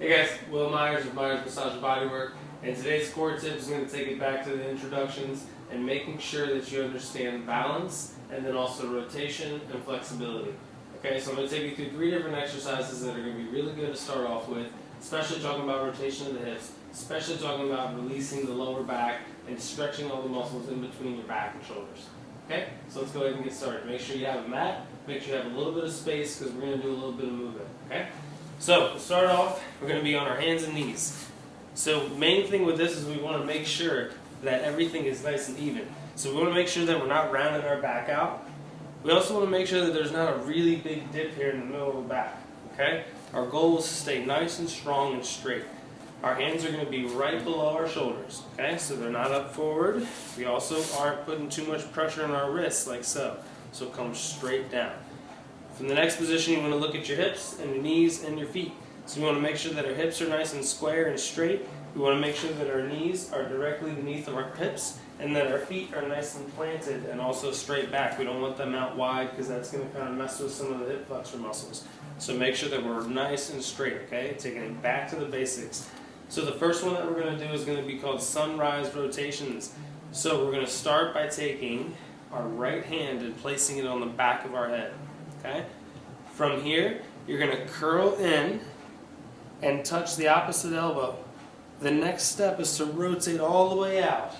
Hey guys, Will Myers of Myers Massage and Bodywork, and today's core tip is going to take it back to the introductions and making sure that you understand balance and then also rotation and flexibility. Okay, so I'm going to take you through 3 different exercises that are going to be really good to start off with, especially talking about rotation of the hips, especially talking about releasing the lower back and stretching all the muscles in between your back and shoulders. Okay, so let's go ahead and get started. Make sure you have a mat, make sure you have a little bit of space because we're going to do a little bit of movement. Okay? So, to start off, we're going to be on our hands and knees. So, main thing with this is we want to make sure that everything is nice and even. So, we want to make sure that we're not rounding our back out. We also want to make sure that there's not a really big dip here in the middle of the back. Okay? Our goal is to stay nice and strong and straight. Our hands are going to be right below our shoulders. Okay? So, they're not up forward. We also aren't putting too much pressure on our wrists like so. So, it comes straight down. From the next position, you want to look at your hips and your knees and your feet. So we want to make sure that our hips are nice and square and straight. We want to make sure that our knees are directly beneath our hips and that our feet are nice and planted and also straight back. We don't want them out wide because that's going to kind of mess with some of the hip flexor muscles. So make sure that we're nice and straight, okay? Taking it back to the basics. So the first one that we're going to do is going to be called sunrise rotations. So we're going to start by taking our right hand and placing it on the back of our head. Okay? From here, you're going to curl in and touch the opposite elbow. The next step is to rotate all the way out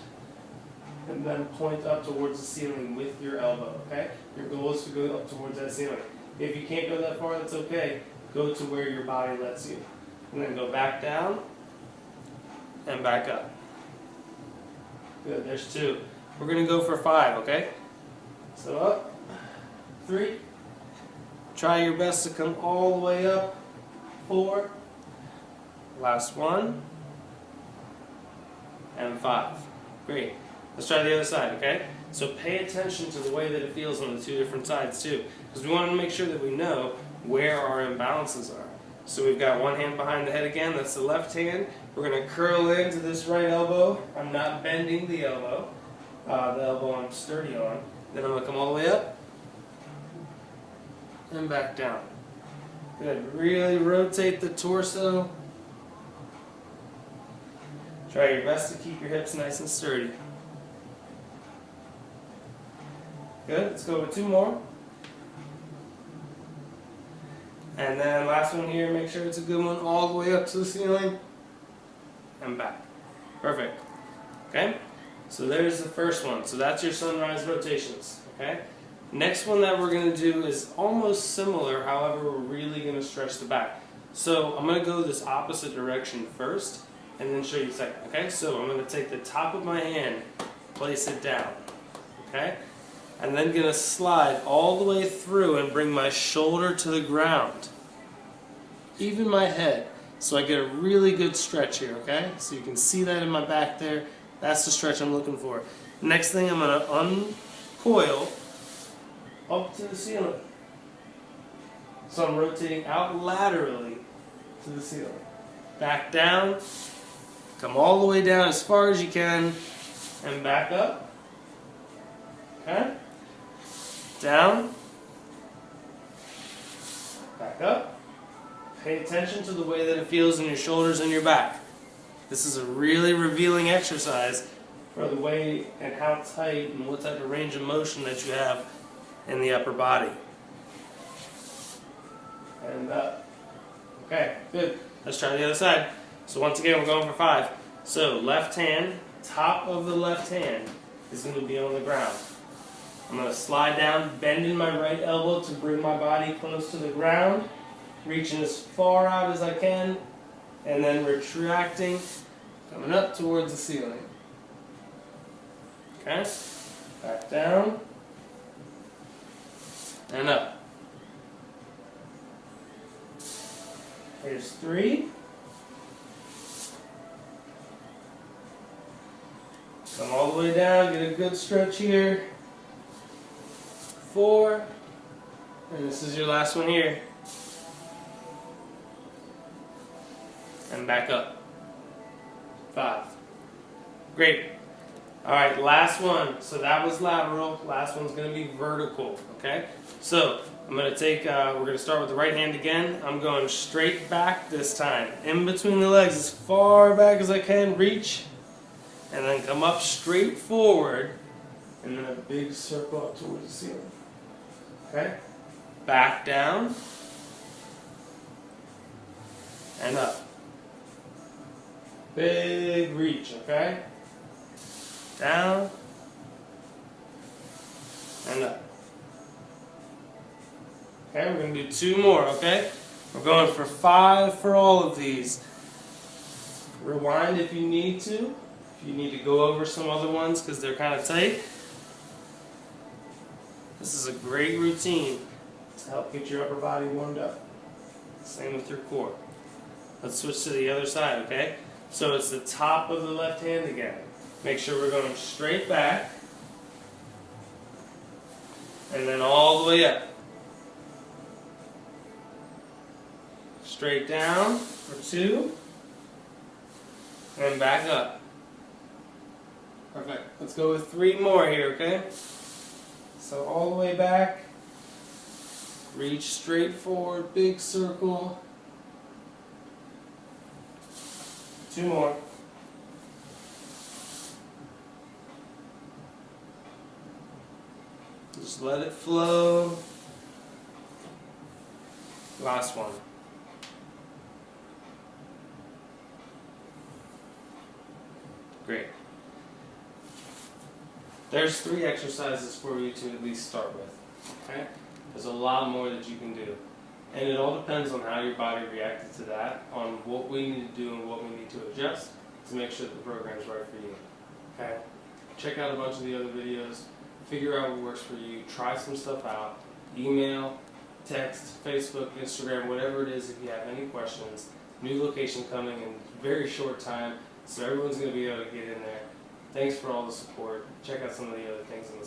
and then point up towards the ceiling with your elbow. Okay? Your goal is to go up towards that ceiling. If you can't go that far, that's okay. Go to where your body lets you. And then go back down and back up. Good. There's 2. We're going to go for 5, okay? So up, 3. Try your best to come all the way up. 4. Last one. And 5. Great. Let's try the other side, okay? So pay attention to the way that it feels on the 2 different sides too. Because we want to make sure that we know where our imbalances are. So we've got one hand behind the head again. That's the left hand. We're going to curl into this right elbow. I'm not bending the elbow. The elbow I'm sturdy on. Then I'm going to come all the way up. And back down. Good. Really rotate the torso. Try your best to keep your hips nice and sturdy. Good. Let's go with 2 more. And then last one here, make sure it's a good one all the way up to the ceiling. And back. Perfect. Okay? So there's the first one. So that's your sunrise rotations. Okay? Next one that we're going to do is almost similar, however, we're really going to stretch the back. So I'm going to go this opposite direction first, and then show you second. Okay, so I'm going to take the top of my hand, place it down. Okay, and then going to slide all the way through and bring my shoulder to the ground. Even my head, so I get a really good stretch here. Okay, so you can see that in my back there. That's the stretch I'm looking for. Next thing, I'm going to uncoil up to the ceiling. So I'm rotating out laterally to the ceiling. Back down, come all the way down as far as you can, and back up. Okay? Down, back up. Pay attention to the way that it feels in your shoulders and your back. This is a really revealing exercise for the way and how tight and what type of range of motion that you have in the upper body. And up. Okay, good. Let's try the other side. So once again, we're going for 5. So left hand, top of the left hand is going to be on the ground. I'm going to slide down, bending my right elbow to bring my body close to the ground, reaching as far out as I can, and then retracting, coming up towards the ceiling. Okay, back down, and up. Here's 3. Come all the way down, get a good stretch here. 4. And this is your last one here. And back up. 5. Great. Alright, last one. So that was lateral. Last one's going to be vertical. Okay? So I'm going to take, we're going to start with the right hand again. I'm going straight back this time. In between the legs as far back as I can, reach, and then come up straight forward, and then a big circle up towards the ceiling. Okay? Back down, and up. Big reach, okay? Down, and up. Okay, we're going to do 2 more, okay? We're going for 5 for all of these. Rewind if you need to. If you need to go over some other ones because they're kind of tight. This is a great routine to help get your upper body warmed up. Same with your core. Let's switch to the other side, okay? So it's the top of the left hand again. Make sure we're going straight back. And then all the way up. Straight down for 2, and back up. Perfect. Let's go with 3 more here, okay? So all the way back, reach straight forward, big circle. 2 more. Just let it flow. Last one. Great. There's 3 exercises for you to at least start with. Okay? There's a lot more that you can do. And it all depends on how your body reacted to that, on what we need to do and what we need to adjust to make sure that the program's right for you. Okay? Check out a bunch of the other videos. Figure out what works for you. Try some stuff out. Email, text, Facebook, Instagram, whatever it is if you have any questions. New location coming in a very short time. So everyone's going to be able to get in there. Thanks for all the support. Check out some of the other things in the